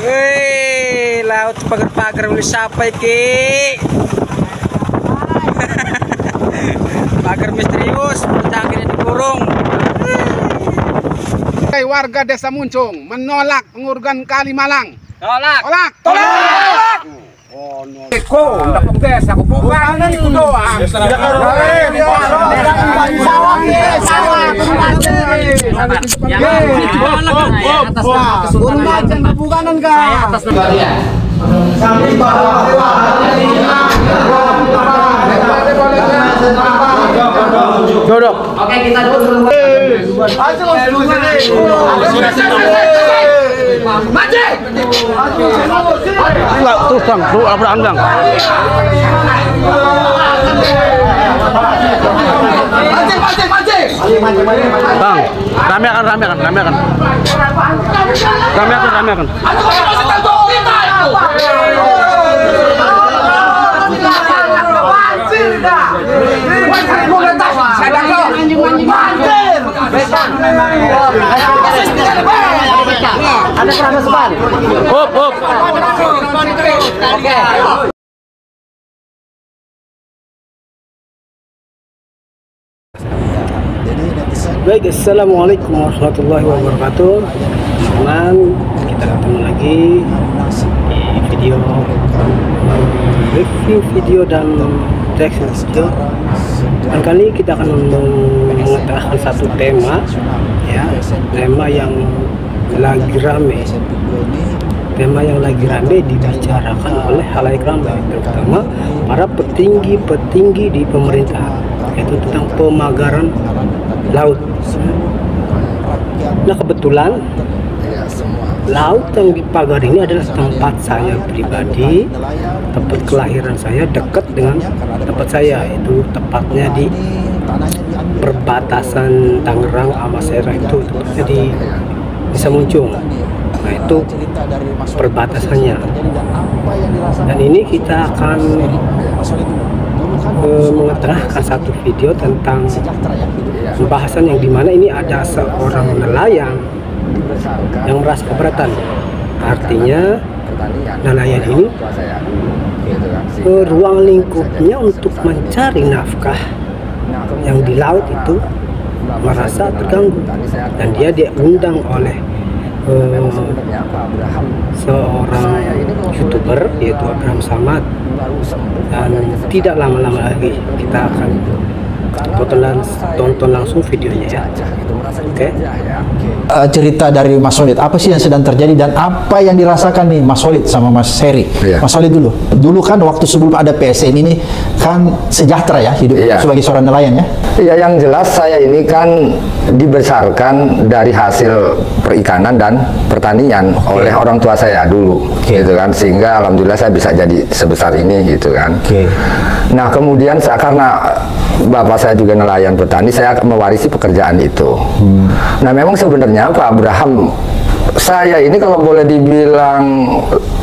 Wih, laut pagar-pagar oleh siapa iki? Pagar misterius, bercangkir dikurung. Warga Desa Muncung menolak pengurgan Kali Malang. Tolak. Tolak. Tolak. Oh no. Eko, dapat desa aku bukan itu doang. Duduk. Oke, kita dulu. Terus bang, tuh Abraham bang. Bang, ramekan. Ada permasalahan. Hop. Oke. Baik, assalamualaikum warahmatullahi wabarakatuh. Teman, kita ketemu lagi di review video dan reaction video. Dan kali kita akan mengutarakan satu tema, ya, tema yang lagi rame dibicarakan oleh halayak ramai, terutama para petinggi di pemerintahan, yaitu tentang pemagaran laut. Nah, kebetulan laut yang dipagar ini adalah tempat saya pribadi, tempat kelahiran saya, dekat dengan tempat saya, itu tepatnya di perbatasan Tangerang sama Serang, itu tepatnya di Desa Muncung. Nah, itu perbatasannya. Dan ini kita akan mengetengahkan satu video tentang pembahasan yang dimana ini ada seorang nelayan yang merasa keberatan. Artinya nelayan ini ruang lingkupnya untuk mencari nafkah yang di laut itu merasa terganggu, dan dia diundang oleh seorang YouTuber yaitu Abraham Samad. Dan tidak lama-lama lagi kita akan tonton langsung videonya, ya. Oke. Cerita dari Mas Solid, apa sih yang sedang terjadi dan apa yang dirasakan nih Mas Solid sama Mas Heri? Mas Solid dulu kan waktu sebelum ada PSN ini kan sejahtera ya hidup sebagai seorang nelayan ya. Iya, yang jelas saya ini kan dibesarkan dari hasil perikanan dan pertanian oleh orang tua saya dulu, gitu kan, sehingga alhamdulillah saya bisa jadi sebesar ini, gitu kan. Nah, kemudian karena bapak saya juga nelayan petani, saya mewarisi pekerjaan itu. Nah, memang sebenarnya Pak Abraham, saya ini kalau boleh dibilang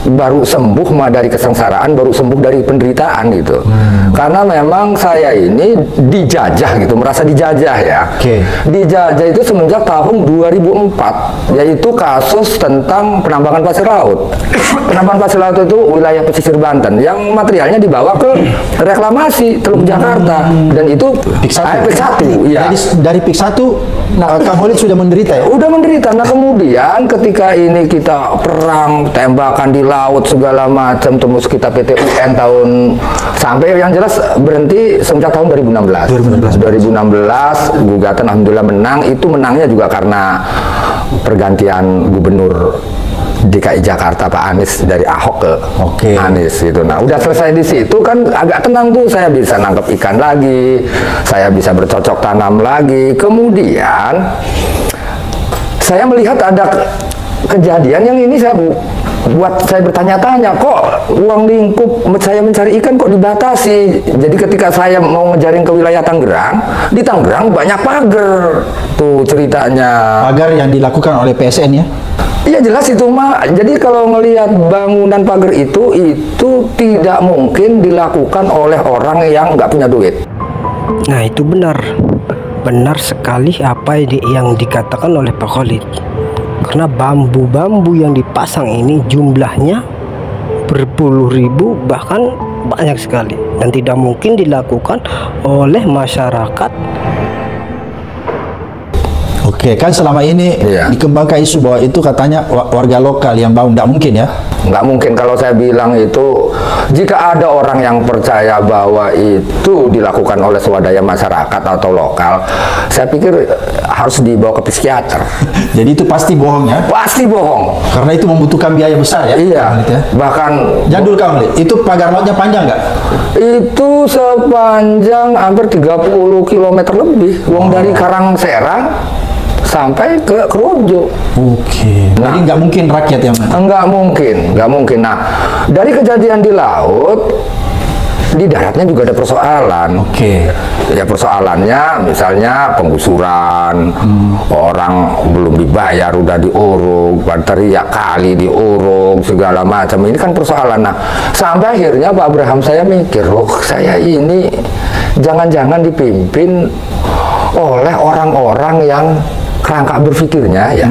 baru sembuh mah dari kesengsaraan, baru sembuh dari penderitaan gitu. Karena memang saya ini dijajah gitu, merasa dijajah ya. Dijajah itu semenjak tahun 2004, yaitu kasus tentang penambangan pasir laut. Penambangan pasir laut itu wilayah pesisir Banten yang materialnya dibawa ke reklamasi Teluk Jakarta, dan itu PIK 1. Ya. Dari PIK 1, nah, Kang Holid sudah menderita ya? Udah menderita. Nah, kemudian ketika ini kita perang, tembakan di laut segala macam, terus kita PT UN tahun, sampai yang jelas berhenti semenjak tahun 2016 gugatan alhamdulillah menang. Itu menangnya juga karena pergantian gubernur DKI Jakarta Pak Anies, dari Ahok ke Anies gitu. Nah, udah selesai di situ kan agak tenang tuh, saya bisa nangkep ikan lagi, saya bisa bercocok tanam lagi. Kemudian saya melihat ada kejadian yang ini buat saya bertanya-tanya, kok ruang lingkup saya mencari ikan kok dibatasi. Jadi ketika saya mau ngejaring ke wilayah Tangerang, di Tangerang banyak pagar tuh ceritanya. Pagar yang dilakukan oleh PSN ya? Iya, jelas itu mah. Jadi kalau ngelihat bangunan pagar itu tidak mungkin dilakukan oleh orang yang nggak punya duit. Nah, itu benar sekali apa yang dikatakan oleh Pak Khalid. Karena bambu-bambu yang dipasang ini jumlahnya berpuluh ribu, bahkan banyak sekali, dan tidak mungkin dilakukan oleh masyarakat. Oke, kan selama ini dikembangkan isu bahwa itu katanya warga lokal yang bangun. Nggak mungkin ya? Nggak mungkin. Kalau saya bilang itu, jika ada orang yang percaya bahwa itu dilakukan oleh swadaya masyarakat atau lokal, saya pikir harus dibawa ke psikiater. Jadi itu pasti bohong ya? Pasti bohong. Karena itu membutuhkan biaya besar ya? Iya. Ya? Bahkan jadul Kang, itu pagar lautnya panjang nggak? itu sepanjang hampir 30 km lebih. Wong dari Karangserang sampai ke Kerojo. Oke. Nah, jadi nggak mungkin rakyat yang nggak mungkin. Nah, dari kejadian di laut, di daratnya juga ada persoalan. Oke. Ya persoalannya misalnya penggusuran, orang belum dibayar udah diuruk, teriak kali diuruk, segala macam. Ini kan persoalan. Nah, sampai akhirnya Pak Abraham saya mikir, loh saya ini jangan-jangan dipimpin oleh orang-orang yang kerangka berpikirnya ya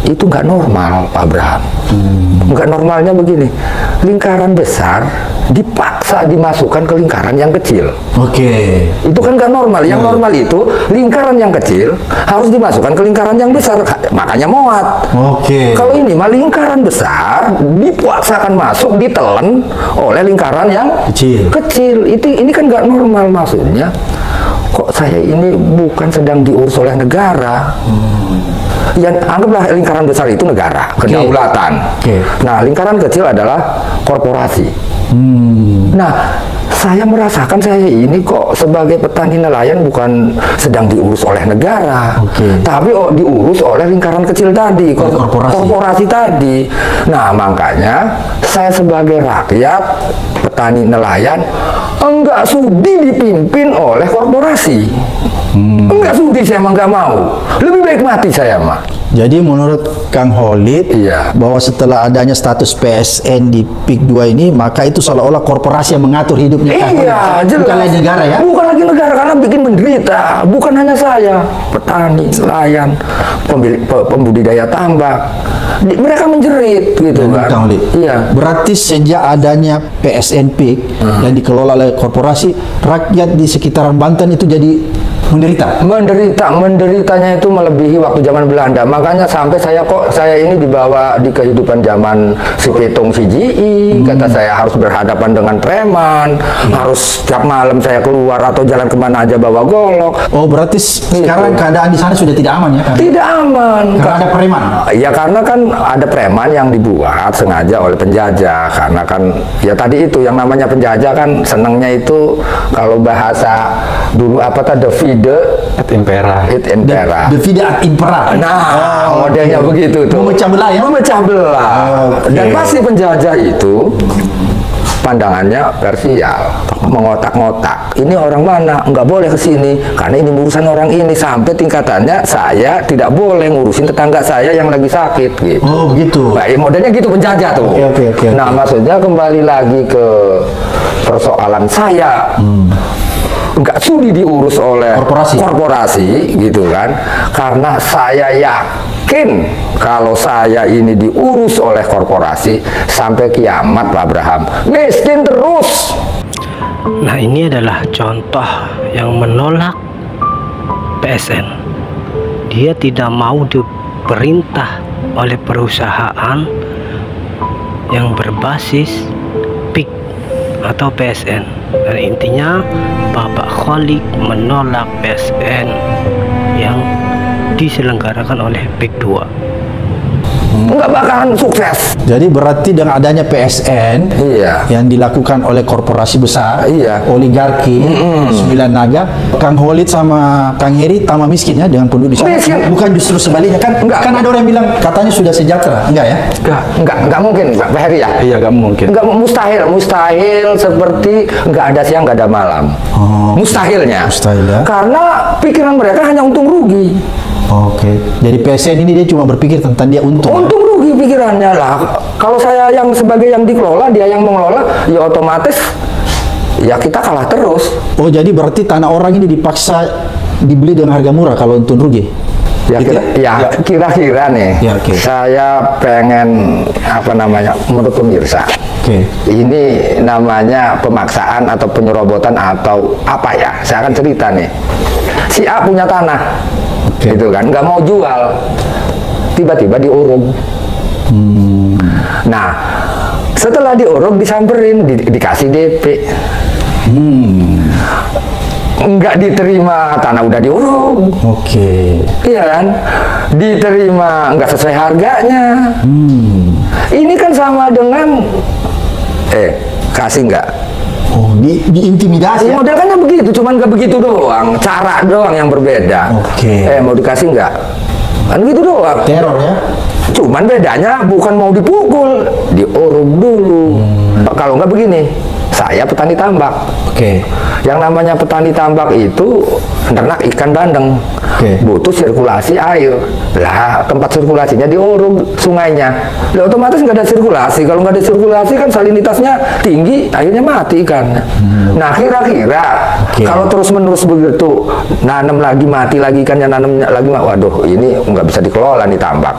itu nggak normal, Pak Abraham. Nggak normalnya begini, lingkaran besar dipaksa dimasukkan ke lingkaran yang kecil. Oke. Itu kan nggak normal. Yang normal itu lingkaran yang kecil harus dimasukkan ke lingkaran yang besar, makanya muat. Oke. Kalau ini mah lingkaran besar dipaksakan masuk, ditelan oleh lingkaran yang kecil. Ini kan nggak normal. Maksudnya kok saya ini bukan sedang diurus oleh negara. Yang anggaplah lingkaran besar itu negara, kedaulatan. Nah, lingkaran kecil adalah korporasi. Nah, saya merasakan saya ini kok sebagai petani nelayan bukan sedang diurus oleh negara, tapi diurus oleh lingkaran kecil tadi, korporasi tadi. Nah, makanya saya sebagai rakyat, petani nelayan, enggak sudi dipimpin oleh korporasi. Enggak sudi, saya emang nggak mau. Lebih baik mati saya mah. Jadi menurut Kang Holid, bahwa setelah adanya status PSN di PIK 2 ini, maka itu seolah-olah korporasi yang mengatur hidupnya. Iya, jelas. Bukan lagi negara ya? Bukan lagi negara, karena bikin menderita. Bukan hanya saya, petani, nelayan, pembudidaya tambak. Mereka menjerit gitu kan. Kang Holid. Iya. Berarti sejak adanya PSN PIK yang dikelola oleh korporasi, rakyat di sekitaran Banten itu jadi menderitanya itu melebihi waktu zaman Belanda. Makanya sampai saya ini dibawa di kehidupan zaman si Petung CGI. Kata saya harus berhadapan dengan preman, harus setiap malam saya keluar atau jalan kemana aja bawa golok. Oh, berarti sekarang keadaan di sana sudah tidak aman ya? Tidak aman. Karena ada preman. Ya karena kan ada preman yang dibuat sengaja oleh penjajah. Karena kan ya tadi itu yang namanya penjajah kan senangnya itu kalau bahasa dulu apa tadi et impera. Divide et impera. Nah, modelnya begitu tuh. Memecah belah ya? Memecah belah. Dan pasti penjajah itu pandangannya parsial, mengotak-ngotak. Ini orang mana? Nggak boleh ke sini karena ini urusan orang ini, sampai tingkatannya saya tidak boleh ngurusin tetangga saya yang lagi sakit gitu. Oh, begitu. Nah, modelnya gitu penjajah tuh. Oke. Nah, maksudnya kembali lagi ke persoalan saya. Nggak sudi diurus oleh korporasi gitu kan, karena saya yakin kalau saya ini diurus oleh korporasi sampai kiamat, Pak Abraham, miskin terus. Nah, ini adalah contoh yang menolak PSN. Dia tidak mau diperintah oleh perusahaan yang berbasis PIK atau PSN. Dan intinya Bapak Khalid menolak PSN yang diselenggarakan oleh PIK 2. Nggak bakalan sukses. Jadi berarti dengan adanya PSN yang dilakukan oleh korporasi besar, oligarki, 9 naga, Kang Holid sama Kang Heri tambah miskin ya dengan penduduk di sana. Bukan justru sebaliknya kan? Kan ada orang yang bilang katanya sudah sejahtera, enggak ya? Enggak mungkin, Pak Heri ya? Iya, enggak mungkin. Enggak, mustahil seperti enggak ada siang, enggak ada malam. Mustahilnya. Mustahil ya? Karena pikiran mereka hanya untung rugi. Oke. Jadi PSN ini dia cuma berpikir tentang dia untung. Untung rugi pikirannya lah. Kalau saya yang sebagai yang dikelola, dia yang mengelola, ya otomatis ya kita kalah terus. Oh, jadi berarti tanah orang ini dipaksa dibeli dengan harga murah kalau untung rugi? Ya, Gitu kira-kira nih, Ya, oke. saya pengen menurut pemirsa, ini namanya pemaksaan atau penyerobotan atau apa ya? Saya akan cerita nih. Si A punya tanah, gitu kan, nggak mau jual, tiba-tiba diurung. Nah, setelah diurung disamperin, dikasih DP. Nggak diterima, tanah udah diurung. Iya kan? Diterima nggak sesuai harganya. Ini kan sama dengan kasih nggak? Oh, diintimidasi ya? Modelnya begitu, cuman nggak begitu doang, cara doang yang berbeda. Mau dikasih nggak? Kan gitu doang. Teror ya? Cuman bedanya bukan mau dipukul, diurung dulu. Kalau nggak begini, saya petani tambak. Yang namanya petani tambak itu ternak ikan bandeng, butuh sirkulasi air. Lah, tempat sirkulasinya diurung sungainya. Lah, otomatis nggak ada sirkulasi. Kalau nggak ada sirkulasi kan salinitasnya tinggi, akhirnya mati ikannya. Nah, kira-kira kalau terus-menerus begitu, nanam lagi mati lagi ikannya, nanam lagi, waduh, ini nggak bisa dikelola nih tambak.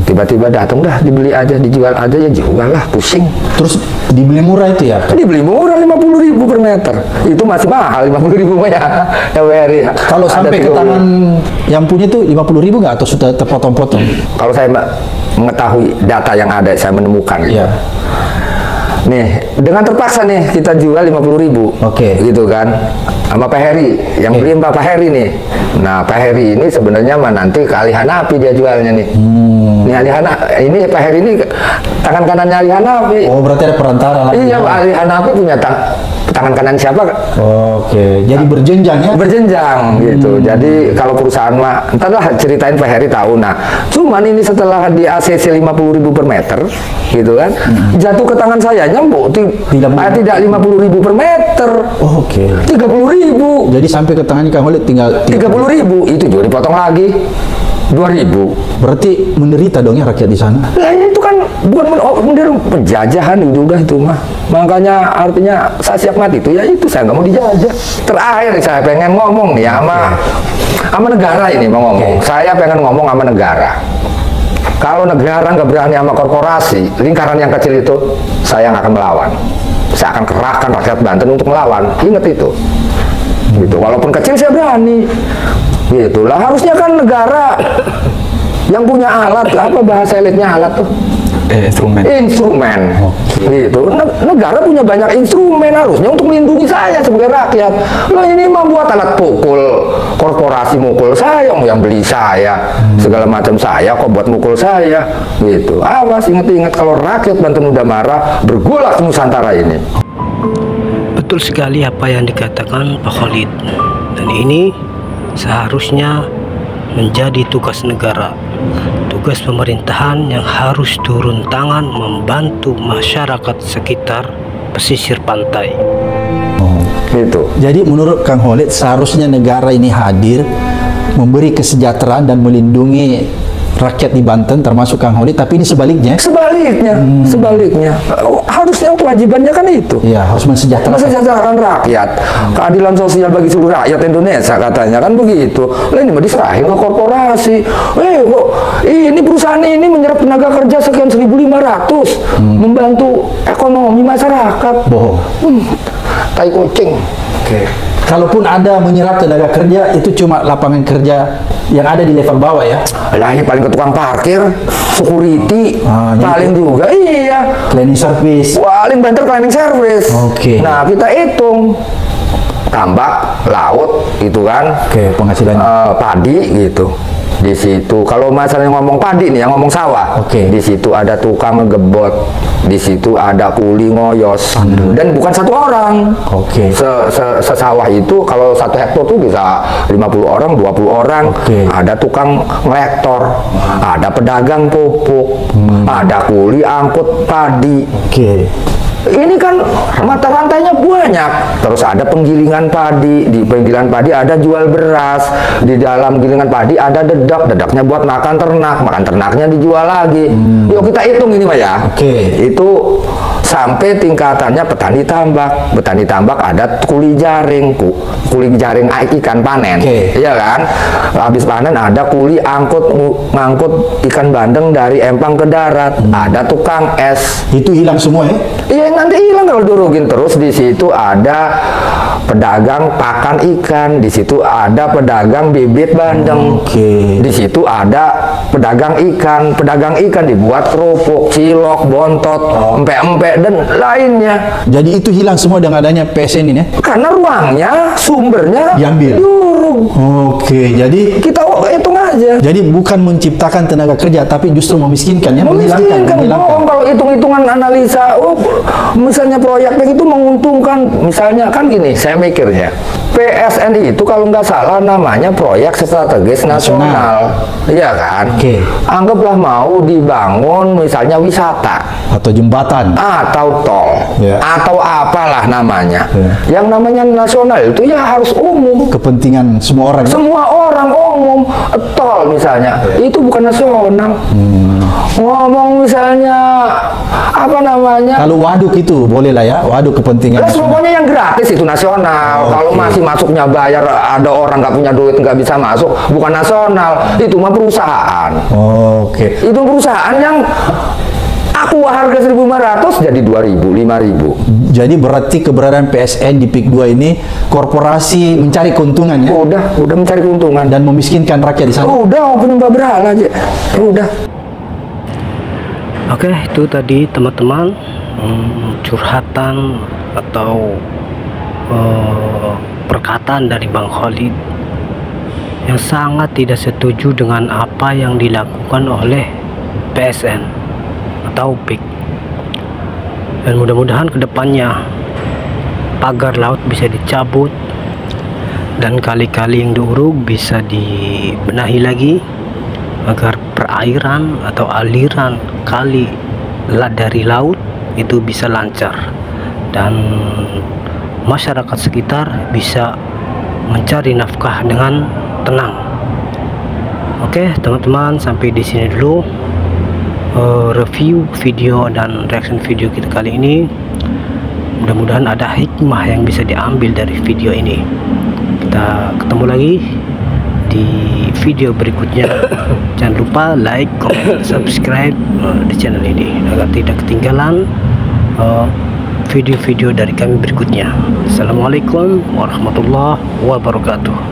Tiba-tiba datang, dah dibeli aja, dijual aja, ya jual lah, pusing. Terus dibeli murah itu ya? Dibeli murah 50.000 per meter. Itu masih mahal 50.000 ya. Ya, kalau sampai ke tangan yang punya itu 50.000 nggak atau sudah terpotong-potong? Kalau saya mengetahui data yang ada, saya menemukan. Nih, dengan terpaksa nih kita jual 50.000. Gitu kan. Sama Pak Heri, yang beli Pak Heri nih. Nah, Pak Heri ini sebenarnya nanti ke Ali Hanafi dia jualnya nih. Nih Ali Hanafi, ini Pak Heri ini tangan kanannya Ali Hanafi. Oh, berarti ada perantara lagi. Iya, Ali Hanafi punya tangan kanan siapa? Jadi berjenjang ya? Berjenjang gitu. Jadi kalau perusahaan mah, entahlah, ceritain Pak Heri tahu. Nah, cuman ini setelah di ACC 50.000 per meter, gitu kan, jatuh ke tangan saya nyambuk tidak 50.000 per meter. 30.000. Jadi sampai ke tangannya Kang Holid tinggal 30.000, itu juga dipotong lagi 2.000. Berarti menderita dong ya rakyat di sana? Nah, itu kan bukan penjajahan juga itu mah. Makanya artinya saya siap mati itu, ya itu saya nggak mau dijajah. Terakhir saya pengen ngomong nih sama negara ini, mau ngomong. Saya pengen ngomong sama negara. Kalau negara nggak berani sama korporasi, lingkaran yang kecil itu, saya nggak akan melawan. Saya akan kerahkan rakyat Banten untuk melawan. Ingat itu. Gitu. Walaupun kecil saya berani. Gitulah, harusnya kan negara yang punya alat, apa bahasa elitnya alat tuh? Instrumen. Gitu. Negara punya banyak instrumen harusnya untuk melindungi saya sebagai rakyat. Loh, ini mah buat alat pukul, korporasi mukul saya, yang beli saya, segala macam saya kok buat mukul saya. Gitu. Awas, ingat-ingat kalau rakyat Banten udah marah, bergolak Nusantara ini. Betul sekali apa yang dikatakan Pak Khalid, dan ini seharusnya menjadi tugas negara, tugas pemerintahan yang harus turun tangan membantu masyarakat sekitar pesisir pantai. Gitu. Jadi menurut Kang Holid seharusnya negara ini hadir memberi kesejahteraan dan melindungi rakyat di Banten termasuk Kang Holid, tapi ini sebaliknya. Sebaliknya. Harusnya kewajibannya kan itu. Iya, harus mensejahterakan rakyat. Keadilan sosial bagi seluruh rakyat Indonesia katanya kan begitu. Lah ini mah diserahin ke korporasi. Kok ini perusahaan ini menyerap tenaga kerja sekian 1.500 membantu ekonomi masyarakat. Bohong. Tai kucing. Kalaupun ada menyerap tenaga kerja, itu cuma lapangan kerja yang ada di level bawah ya? Lah, ini paling ke tukang parkir, security, paling gitu. juga, iya. Cleaning service. Paling banter cleaning service. Nah, kita hitung tambak, laut, gitu kan. Penghasilannya. Padi, gitu. Di situ, kalau masalahnya ngomong padi nih, yang ngomong sawah, di situ ada tukang ngegebot, di situ ada kuli ngoyos, dan bukan satu orang. Sesawah itu kalau 1 hektar tuh bisa 50 orang, 20 orang. Ada tukang ngelektor, ada pedagang pupuk, ada kuli angkut padi. Ini kan mata rantainya banyak. Terus ada penggilingan padi, di penggilingan padi ada jual beras, di dalam gilingan padi ada dedak, dedaknya buat makan ternak, makan ternaknya dijual lagi. Yuk kita hitung ini Pak ya. Itu sampai tingkatannya petani tambak. Petani tambak ada kuli jaring, kuli jaring ikan panen, iya kan? Habis panen ada kuli ngangkut ikan bandeng dari empang ke darat, ada tukang es. Itu hilang semua ya? Iya, nanti hilang kalau durugin terus. Di situ ada pedagang pakan ikan, di situ ada pedagang bibit bandeng, di situ ada pedagang ikan dibuat kerupuk, cilok, bontot, empek-empek dan lainnya. Jadi itu hilang semua dengan adanya PSN ini ya? Karena ruangnya, sumbernya diambil. Oke, jadi kita hitung aja. Jadi bukan menciptakan tenaga kerja, tapi justru memiskinkan ya, menghilangkan. Kalau hitung-hitungan analisa, misalnya proyeknya itu menguntungkan, misalnya kan gini, saya mikirnya, PSN itu kalau nggak salah namanya proyek strategis nasional, iya kan? Anggaplah mau dibangun misalnya wisata atau jembatan atau tol atau apalah namanya, yang namanya nasional itu ya harus umum, kepentingan semua orang. Semua orang umum. Tol misalnya itu bukan nasional. Ngomong misalnya apa namanya? Kalau waduk itu boleh lah ya, waduk kepentingan. Pokoknya yang gratis itu nasional. Kalau masih masuknya bayar, ada orang nggak punya duit nggak bisa masuk, bukan nasional. Itu mah perusahaan. Itu perusahaan yang aku harga 1.500 jadi 2.000, 5.000. Jadi berarti keberadaan PSN di PIK 2 ini korporasi mencari keuntungan ya? Udah mencari keuntungan dan memiskinkan rakyat di sana. Udah penyembah berhala aja. Udah. Oke, itu tadi teman-teman curhatan atau perkataan dari Bang Khalid yang sangat tidak setuju dengan apa yang dilakukan oleh PSN atau PIK. Dan mudah-mudahan kedepannya pagar laut bisa dicabut dan kali-kali yang diuruk bisa dibenahi lagi agar perairan atau aliran kali dari laut itu bisa lancar dan masyarakat sekitar bisa mencari nafkah dengan tenang. Oke teman-teman, sampai di sini dulu review video dan reaction video kita kali ini. Mudah-mudahan ada hikmah yang bisa diambil dari video ini. Kita ketemu lagi di video berikutnya. Jangan lupa like, comment, subscribe di channel ini agar tidak ketinggalan video-video dari kami berikutnya. Assalamualaikum warahmatullahi wabarakatuh.